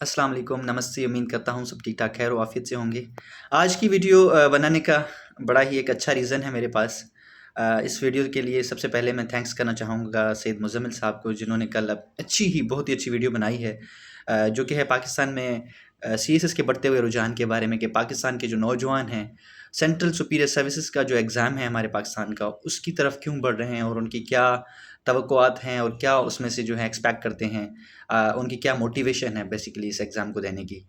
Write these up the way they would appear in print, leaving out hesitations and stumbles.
अस्सलाम वालेकुम, नमस्ते। उम्मीद करता हूँ सब ठीक ठाक खैर व आफियत से होंगे। आज की वीडियो बनाने का बड़ा ही एक अच्छा रीज़न है मेरे पास। इस वीडियो के लिए सबसे पहले मैं थैंक्स करना चाहूँगा सैयद मुज़म्मिल साहब को, जिन्होंने कल अच्छी ही बहुत ही अच्छी वीडियो बनाई है, जो कि है पाकिस्तान में सीएसएस के बढ़ते हुए रुझान के बारे में, कि पाकिस्तान के जो नौजवान हैं सेंट्रल सुपीरियर सर्विसेज का जो एग्ज़ाम है हमारे पाकिस्तान का, उसकी तरफ क्यों बढ़ रहे हैं और उनकी क्या तवक्कुआत हैं और क्या उसमें से जो है एक्सपेक्ट करते हैं, उनकी क्या मोटिवेशन है बेसिकली इस एग्ज़ाम को देने की।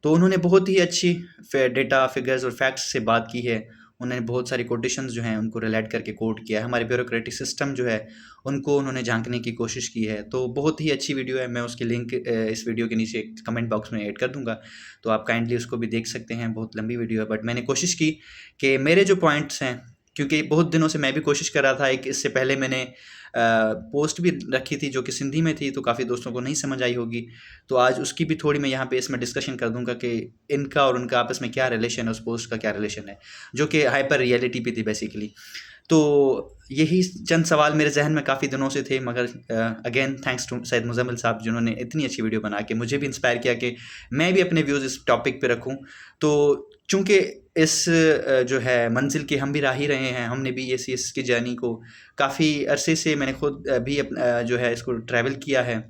तो उन्होंने बहुत ही अच्छी डेटा, फिगर्स और फैक्ट्स से बात की है। उन्होंने बहुत सारी कोटेशंस जो हैं उनको रिलेट करके कोट किया है। हमारे ब्यूरोक्रेटिक सिस्टम जो है उनको उन्होंने झांकने की कोशिश की है। तो बहुत ही अच्छी वीडियो है। मैं उसकी लिंक इस वीडियो के नीचे कमेंट बॉक्स में ऐड कर दूंगा, तो आप काइंडली उसको भी देख सकते हैं। बहुत लंबी वीडियो है, बट मैंने कोशिश की कि मेरे जो पॉइंट्स हैं, क्योंकि बहुत दिनों से मैं भी कोशिश कर रहा था, एक इससे पहले मैंने पोस्ट भी रखी थी जो कि सिंधी में थी, तो काफ़ी दोस्तों को नहीं समझ आई होगी। तो आज उसकी भी थोड़ी मैं यहाँ पे इसमें डिस्कशन कर दूंगा कि इनका और उनका आपस में क्या रिलेशन है, उस पोस्ट का क्या रिलेशन है, जो कि हाइपर रियलिटी पे थी बेसिकली। तो यही चंद सवाल मेरे जहन में काफ़ी दिनों से थे, मगर again thanks to Syed Muzammil साहब, जिन्होंने इतनी अच्छी वीडियो बना के मुझे भी इंस्पायर किया कि मैं भी अपने व्यूज़ इस टॉपिक पे रखूं। तो चूँकि इस जो है मंजिल के हम भी राह ही रहे हैं, हमने भी ये सीएस की जर्नी को काफ़ी अरसे से, मैंने खुद भी जो है इसको ट्रैवल किया है।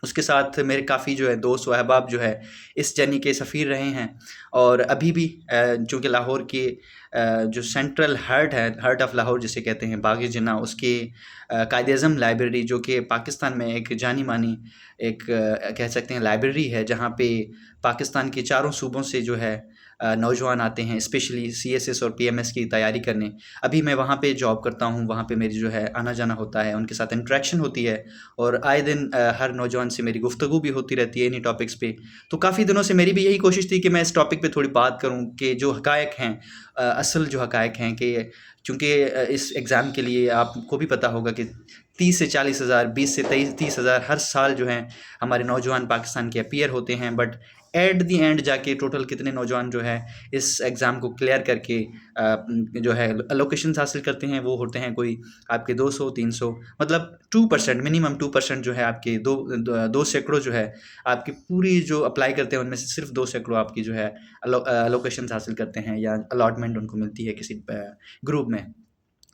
उसके साथ मेरे काफ़ी जो है दोस्त व अहबाब जो है इस जर्नी के सफ़ीर रहे हैं। और अभी भी चूँकि लाहौर के जो सेंट्रल हार्ट है, हार्ट ऑफ लाहौर जिसे कहते हैं, बाग़ जिन्ना, उसके कायद-ए-आज़म लाइब्रेरी, जो कि पाकिस्तान में एक जानी मानी एक कह सकते हैं लाइब्रेरी है, जहाँ पे पाकिस्तान के चारों सूबों से जो है नौजवान आते हैं स्पेशली सीएसएस और पीएमएस की तैयारी करने। अभी मैं वहाँ पे जॉब करता हूँ, वहाँ पे मेरी जो है आना जाना होता है, उनके साथ इंटरेक्शन होती है, और आए दिन हर नौजवान से मेरी गुफ्तगू भी होती रहती है इन्हीं टॉपिक्स पे। तो काफ़ी दिनों से मेरी भी यही कोशिश थी कि मैं इस टॉपिक पे थोड़ी बात करूँ, कि जो हक़ायक़ हैं, असल जो हक़ायक़ हैं, कि चूँकि इस एग्ज़ाम के लिए आपको भी पता होगा कि 30 से 40 हज़ार, 20 से 30 हज़ार हर साल जो हैं हमारे नौजवान पाकिस्तान के अपीयर होते हैं। बट एट द एंड जाके टोटल कितने नौजवान जो है इस एग्ज़ाम को क्लियर करके जो है अलोकेशंस हासिल करते हैं, वो होते हैं कोई आपके 200-300, मतलब 2%, मिनिमम 2% जो है आपके दो सैकड़ों जो है आपकी पूरी जो अप्लाई करते हैं, उनमें से सिर्फ 2 सैकड़ों आपकी जो है अलोकेशंस हासिल करते हैं या अलॉटमेंट उनको मिलती है किसी ग्रुप में।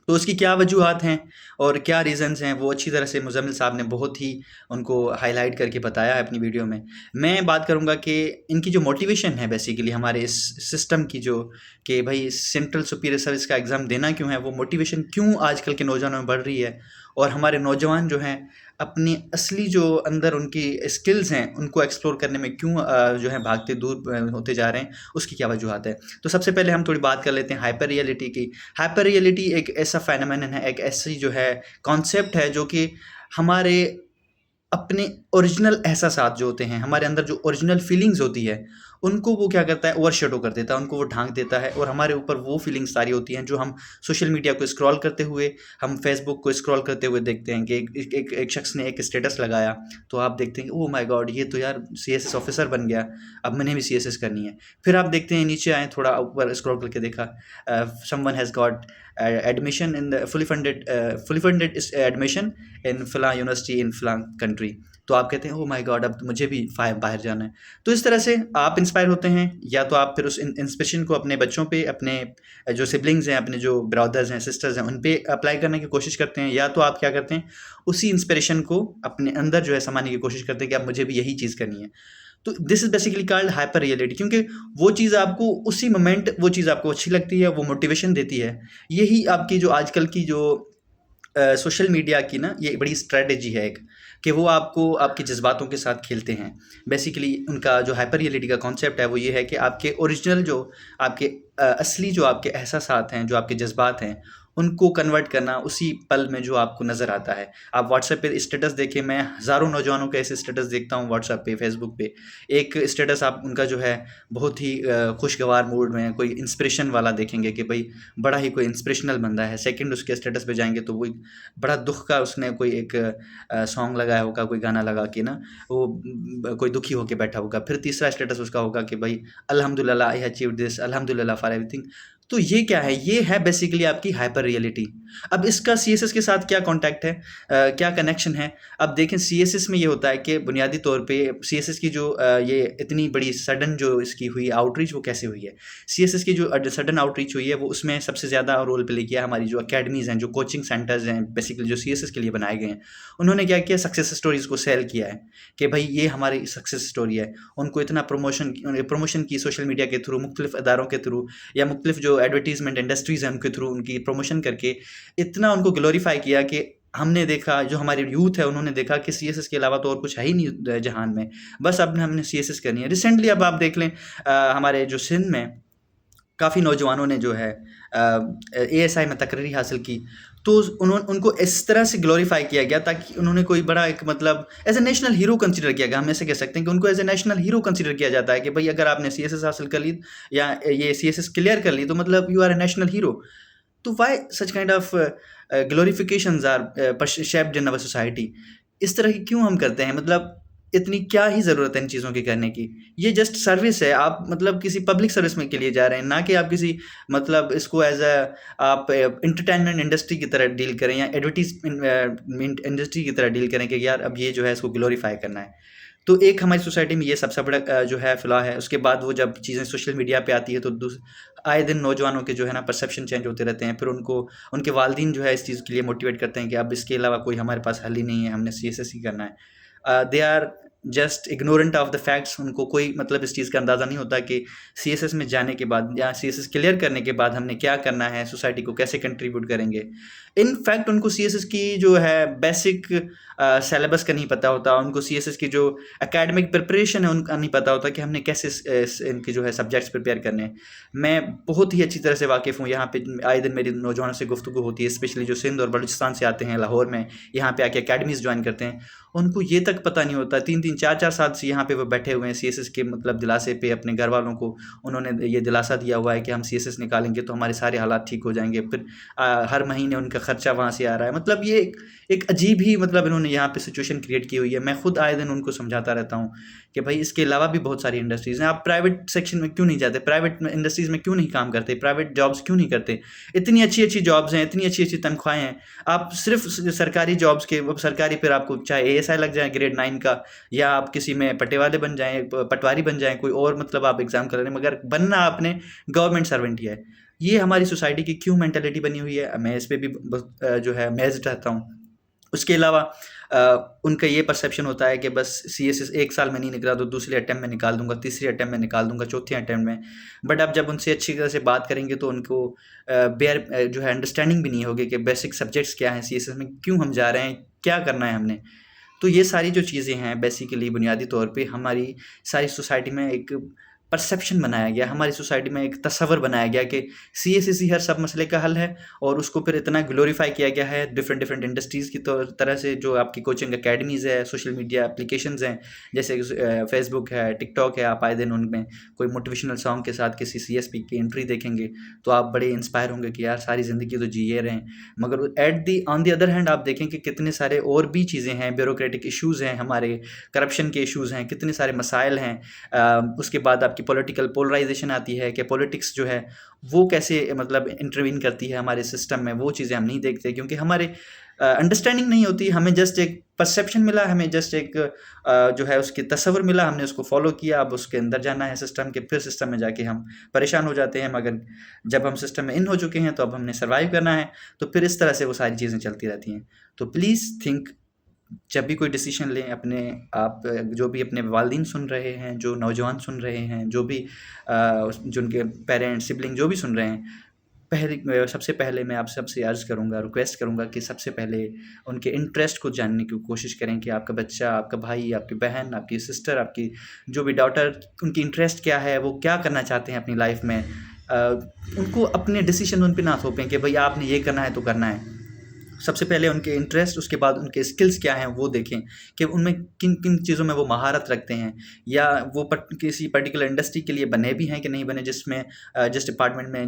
तो उसकी क्या वजूहात हैं और क्या रीज़न्स हैं, वो अच्छी तरह से मुज़म्मिल साहब ने बहुत ही उनको हाईलाइट करके बताया है अपनी वीडियो में। मैं बात करूँगा कि इनकी जो मोटिवेशन है बेसिकली हमारे इस सिस्टम की, जो कि भाई सेंट्रल सुपीरियर सर्विस का एग्ज़ाम देना क्यों है, वो मोटिवेशन क्यों आजकल के नौजवानों में बढ़ रही है, और हमारे नौजवान जो हैं अपनी असली जो अंदर उनकी स्किल्स हैं उनको एक्सप्लोर करने में क्यों जो है भागते दूर होते जा रहे हैं, उसकी क्या वजूहात है। तो सबसे पहले हम थोड़ी बात कर लेते हैं हाइपर रियलिटी की। हाइपर रियलिटी एक ऐसा फेनोमेनन है, एक ऐसी जो है कॉन्सेप्ट है, जो कि हमारे अपने ओरिजिनल एहसासात जो होते हैं, हमारे अंदर जो ओरिजिनल फीलिंग्स होती है, उनको वो क्या करता है, ओवरशैडो कर देता है, उनको वो ढांक देता है, और हमारे ऊपर वो फीलिंग्स सारी होती हैं जो हम सोशल मीडिया को स्क्रॉल करते हुए, हम फेसबुक को स्क्रॉल करते हुए देखते हैं कि एक शख्स ने एक स्टेटस लगाया, तो आप देखते हैं ओह माय गॉड, ये तो यार सीएसएस ऑफिसर बन गया, अब मैंने भी सीएसएस करनी है। फिर आप देखते हैं, नीचे आए, थोड़ा ऊपर स्क्रॉल करके देखा, someone has got admission in the fully funded admission in फलां यूनिवर्सिटी इन फलां कंट्री। तो आप कहते हैं ओह माय गॉड, अब तो मुझे भी बाहर जाना है। तो इस तरह से आप इंस्पायर होते हैं, या तो आप फिर उस इंस्पिरेशन को अपने बच्चों पे, अपने जो सिबलिंग्स हैं, अपने जो ब्रदर्स हैं, सिस्टर्स हैं, उन पे अप्लाई करने की कोशिश करते हैं, या तो आप क्या करते हैं, उसी इंस्पिरेशन को अपने अंदर जो है समाने की कोशिश करते हैं कि अब मुझे भी यही चीज़ करनी है। तो this is basically called hyper reality, क्योंकि वो चीज़ आपको उसी मोमेंट, वो चीज़ आपको अच्छी लगती है, वो मोटिवेशन देती है। यही आपकी जो आजकल की जो सोशल मीडिया की ना, ये बड़ी स्ट्रेटजी है एक, कि वो आपको आपके जज्बातों के साथ खेलते हैं। बेसिकली उनका जो हाइपर रियलिटी का कॉन्सेप्ट है वो ये है कि आपके ओरिजिनल जो आपके असली जो आपके एहसासात हैं, जो आपके जज्बात हैं, उनको कन्वर्ट करना उसी पल में जो आपको नज़र आता है। आप व्हाट्सएप पे स्टेटस देखें, मैं हज़ारों नौजवानों के ऐसे स्टेटस देखता हूँ व्हाट्सएप पे, फेसबुक पे। एक स्टेटस आप उनका जो है बहुत ही खुशगवार मूड में, कोई इंस्पिरेशन वाला देखेंगे कि भाई बड़ा ही कोई इंस्पिरेशनल बंदा है। सेकंड उसके स्टेटस पे जाएंगे तो वो बड़ा दुख का, उसने कोई एक सॉन्ग लगाया होगा, कोई गाना लगा के ना, वो कोई दुखी होके बैठा होगा। फिर तीसरा स्टेटस उसका होगा कि भाई अल्हम्दुलिल्लाह आई अचीव्ड दिस, अल्हम्दुलिल्लाह फॉर एवरीथिंग। तो ये क्या है, ये है बेसिकली आपकी हाइपर रियलिटी। अब इसका सीएसएस के साथ क्या कॉन्टैक्ट है, क्या कनेक्शन है? अब देखें सीएसएस में ये होता है कि बुनियादी तौर पे सीएसएस की जो ये इतनी बड़ी सडन जो इसकी हुई आउटरीच वो कैसे हुई है। सीएसएस की जो सडन आउटरीच हुई है वो उसमें सबसे ज़्यादा रोल प्ले किया हमारी जो अकेडमीज़ हैं, जो कोचिंग सेंटर्स हैं बेसिकली जो सीएसएस के लिए बनाए गए हैं। उन्होंने क्या किया, सक्सेस स्टोरीज़ को सेल किया है कि भाई ये हमारी सक्सेस स्टोरी है। उनको इतना प्रमोशन की सोशल मीडिया के थ्रू, मुख्तलिफ अदारों के थ्रू या मुख्तलिफ जो एडवर्टीजमेंट इंडस्ट्रीज़ हैं उनके थ्रू उनकी प्रमोशन करके इतना उनको ग्लोरीफाई किया कि हमने देखा, जो हमारे यूथ है उन्होंने देखा कि सीएसएस के अलावा तो और कुछ है ही नहीं जहान में, बस अब हमने सीएसएस करनी है। रिसेंटली अब आप देख लें हमारे जो सिंध में काफ़ी नौजवानों ने जो है एएसआई में तकरीरी हासिल की, तो उनको इस तरह से ग्लोरीफाई किया गया ताकि उन्होंने कोई बड़ा एक मतलब as a national hero consider किया गया। हम ऐसे कह सकते हैं कि उनको as a national hero consider किया जाता है कि भाई अगर आपने सीएसएस हासिल कर ली या ये सीएसएस क्लियर कर ली तो मतलब you are a national hero. तो why such kind of glorifications are shaped in our society? इस तरह की क्यों हम करते हैं? मतलब इतनी क्या ही ज़रूरत है इन चीज़ों की करने की? ये जस्ट सर्विस है, आप मतलब किसी पब्लिक सर्विस में के लिए जा रहे हैं, ना कि आप किसी मतलब इसको एज अ आप एंटरटेनमेंट इंडस्ट्री की तरह डील करें या एडवर्टीजमेंट इंडस्ट्री की तरह डील करें कि यार अब ये जो है इसको ग्लोरीफाई करना है। तो एक हमारी सोसाइटी में ये सबसे बड़ा जो है फ़्लॉ है। उसके बाद वो जब चीज़ें सोशल मीडिया पे आती है तो आए दिन नौजवानों के जो है ना परसेप्शन चेंज होते रहते हैं। फिर उनको उनके वालिदैन जो है इस चीज़ के लिए मोटिवेट करते हैं कि अब इसके अलावा कोई हमारे पास हल ही नहीं है, हमने सीएसएस ही करना है। They are just ignorant of the facts. उनको कोई मतलब इस चीज़ का अंदाज़ा नहीं होता कि सीएसएस में जाने के बाद या सीएसएस क्लियर करने के बाद हमने क्या करना है, सोसाइटी को कैसे कंट्रीब्यूट करेंगे। इन फैक्ट उनको सीएसएस की जो है बेसिक सिलेबस का नहीं पता होता, उनको सीएसएस की जो एकेडमिक प्रिपरेशन है उनका नहीं पता होता कि हमने कैसे इनके जो है सब्जेक्ट्स प्रिपेयर करने हैं। मैं बहुत ही अच्छी तरह से वाकिफ़ हूँ, यहाँ पे आए दिन मेरी नौजवानों से गुफ्तगू होती है, स्पेशली जो सिंध और बलूचिस्तान से आते हैं लाहौर में, यहाँ पे आके अकेडमीज़ ज्वाइन करते हैं। उनको ये तक पता नहीं होता, 3-3 4-4 साल से यहाँ पे वो बैठे हुए हैं सीएसएस के मतलब दिलासे पे। अपने घर वालों को उन्होंने ये दिलासा दिया हुआ है कि हम सीएसएस निकालेंगे तो हमारे सारे हालात ठीक हो जाएंगे। फिर हर महीने उनका खर्चा वहाँ से आ रहा है। मतलब ये एक अजीब ही मतलब इन्होंने यहाँ पे सिचुएशन क्रिएट की हुई है। मैं खुद आए दिन उनको समझाता रहता हूँ कि भाई इसके अलावा भी बहुत सारी इंडस्ट्रीज़ हैं, आप प्राइवेट सेक्शन में क्यों नहीं जाते, प्राइवेट इंडस्ट्रीज़ में क्यों नहीं काम करते, प्राइवेट जॉब्स क्यों नहीं करते? इतनी अच्छी अच्छी जॉब्स हैं, इतनी अच्छी अच्छी तनख्वाहें हैं। आप सिर्फ सरकारी जॉब्स के सरकारी फिर आपको चाहे एएसआई लग जाए ग्रेड 9 का, या आप किसी में पटेवाले बन जाएँ, पटवारी बन जाएँ, कोई और मतलब आप एग्ज़ाम कर रहे हैं, मगर बनना आपने गवर्नमेंट सर्वेंट ही है। ये हमारी सोसाइटी की क्यों मेंटालिटी बनी हुई है, मैं इस पे भी जो है अमेज़्ड रहता हूँ। उसके अलावा उनका ये परसेप्शन होता है कि बस सीएसएस 1 साल में नहीं निकला तो दूसरे अटेम्प्ट में निकाल दूँगा, तीसरे अटेम्प्ट में निकाल दूँगा, चौथे अटेम्प्ट में। बट आप जब उनसे अच्छी तरह से बात करेंगे तो उनको जो है अंडरस्टैंडिंग भी नहीं होगी कि बेसिक सब्जेक्ट्स क्या हैं, सीएसएस में क्यों हम जा रहे हैं, क्या करना है हमने। तो ये सारी जो चीज़ें हैं बेसिकली बुनियादी तौर पे हमारी सारी सोसाइटी में एक परसेप्शन बनाया गया, हमारी सोसाइटी में एक तस्वर बनाया गया कि सीएसएस ही हर सब मसले का हल है, और उसको फिर इतना ग्लोरीफाई किया गया है डिफरेंट डिफरेंट इंडस्ट्रीज़ की तरह से। जो आपकी कोचिंग अकेडमीज़ है, सोशल मीडिया एप्लीकेशंस हैं, जैसे फेसबुक है, टिकटॉक है, आप आए दिन उनमें कोई मोटिवेशनल सॉन्ग के साथ किसी सीएसपी की एंट्री देखेंगे तो आप बड़े इंस्पायर होंगे कि यार सारी ज़िंदगी तो जिए रहे हैं। मगर ऑन दी अदर हैंड आप देखें कि कितने सारे और भी चीज़ें हैं, ब्यूरोक्रेटिक इश्यूज़ हैं, हमारे करप्शन के इश्यूज़ हैं, कितने सारे मसाइल हैं। उसके बाद आपकी पॉलिटिकल पोलराइजेशन आती है कि पॉलिटिक्स जो है वो कैसे मतलब इंटरवीन करती है हमारे सिस्टम में। वो चीज़ें हम नहीं देखते क्योंकि हमारे अंडरस्टैंडिंग नहीं होती। हमें जस्ट एक परसेप्शन मिला, हमें जस्ट एक जो है उसकी तस्वर मिला, हमने उसको फॉलो किया। अब उसके अंदर जाना है सिस्टम के, फिर सिस्टम में जाके हम परेशान हो जाते हैं। मगर जब हम सिस्टम में इन हो चुके हैं तो अब हमने सर्वाइव करना है, तो फिर इस तरह से वो सारी चीज़ें चलती रहती हैं। तो प्लीज़ थिंक, जब भी कोई डिसीजन लें अपने आप, जो भी अपने वालिदैन सुन रहे हैं, जो नौजवान सुन रहे हैं, जो भी जो उनके पेरेंट्स सिबलिंग जो भी सुन रहे हैं, सबसे पहले मैं आप सबसे अर्ज़ करूँगा, रिक्वेस्ट करूँगा कि सबसे पहले उनके इंटरेस्ट को जानने की कोशिश करें कि आपका बच्चा, आपका भाई, आपकी बहन, आपकी सिस्टर, आपकी जो भी डॉटर, उनकी इंटरेस्ट क्या है, वो क्या करना चाहते हैं अपनी लाइफ में। उनको अपने डिसीजन उन पे ना थोपें कि भाई आपने ये करना है तो करना है। सबसे पहले उनके इंटरेस्ट, उसके बाद उनके स्किल्स क्या हैं वो देखें कि उनमें किन किन चीज़ों में वो महारत रखते हैं, या वो किसी पर्टिकुलर इंडस्ट्री के लिए बने भी हैं कि नहीं बने, जिस डिपार्टमेंट में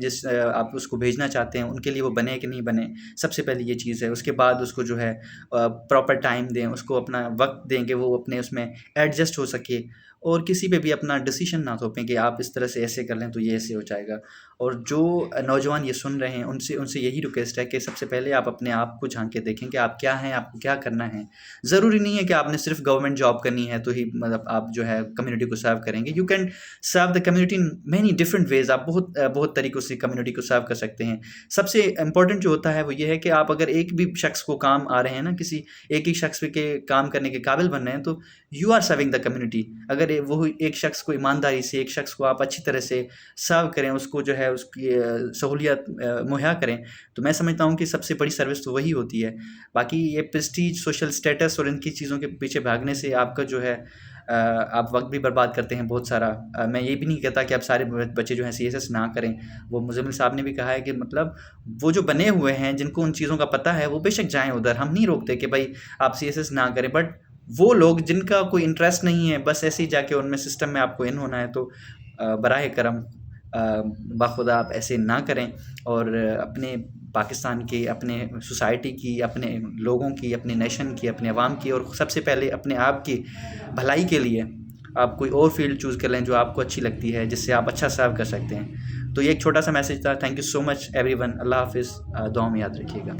आप उसको भेजना चाहते हैं उनके लिए वो बने कि नहीं बने। सबसे पहले ये चीज़ है। उसके बाद उसको जो है प्रॉपर टाइम दें, उसको अपना वक्त दें कि वो अपने उसमें एडजस्ट हो सके। और किसी पे भी अपना डिसीजन ना थोपें कि आप इस तरह से ऐसे कर लें तो ये ऐसे हो जाएगा। और जो नौजवान ये सुन रहे हैं उनसे उनसे यही रिक्वेस्ट है कि सबसे पहले आप अपने आप को झांक के देखें कि आप क्या हैं, आपको क्या करना है। ज़रूरी नहीं है कि आपने सिर्फ गवर्नमेंट जॉब करनी है तो ही मतलब आप जो है कम्युनिटी को सर्व करेंगे। You can serve the community in many different ways. आप बहुत तरीक़ों से कम्युनिटी को सर्व कर सकते हैं। सबसे इम्पोर्टेंट जो होता है वो ये है कि आप अगर एक भी शख्स को काम आ रहे हैं ना, किसी एक ही शख्स के काम करने के काबिल बन रहे हैं, तो you are serving the community. अगर वो एक शख्स को ईमानदारी से, एक शख्स को आप अच्छी तरह से सर्व करें, उसको जो है उसकी सहूलियत मुहैया करें, तो मैं समझता हूँ कि सबसे बड़ी सर्विस तो वही होती है। बाकी ये प्रेस्टीज, सोशल स्टेटस और इनकी चीज़ों के पीछे भागने से आपका जो है आप वक्त भी बर्बाद करते हैं बहुत सारा। मैं ये भी नहीं कहता कि आप सारे बच्चे जो हैं CSS ना करें। वो मुज़म्मिल साहब ने भी कहा है कि मतलब वो जो बने हुए हैं, जिनको उन चीज़ों का पता है, वो बेशक जाएँ उधर। हम नहीं रोकते कि भाई आप CSS ना करें, बट वो लोग जिनका कोई इंटरेस्ट नहीं है, बस ऐसे ही जाके उनमें सिस्टम में आपको इन होना है, तो बराए करम बाखुदा आप ऐसे ना करें। और अपने पाकिस्तान की, अपने सोसाइटी की, अपने लोगों की, अपने नेशन की, अपने अवाम की और सबसे पहले अपने आप की भलाई के लिए आप कोई और फील्ड चूज़ कर लें जो आपको अच्छी लगती है, जिससे आप अच्छा सर्व कर सकते हैं। तो ये एक छोटा सा मैसेज था। Thank you so much everyone. अल्लाह हाफ़िज़। दुआ में याद रखिएगा।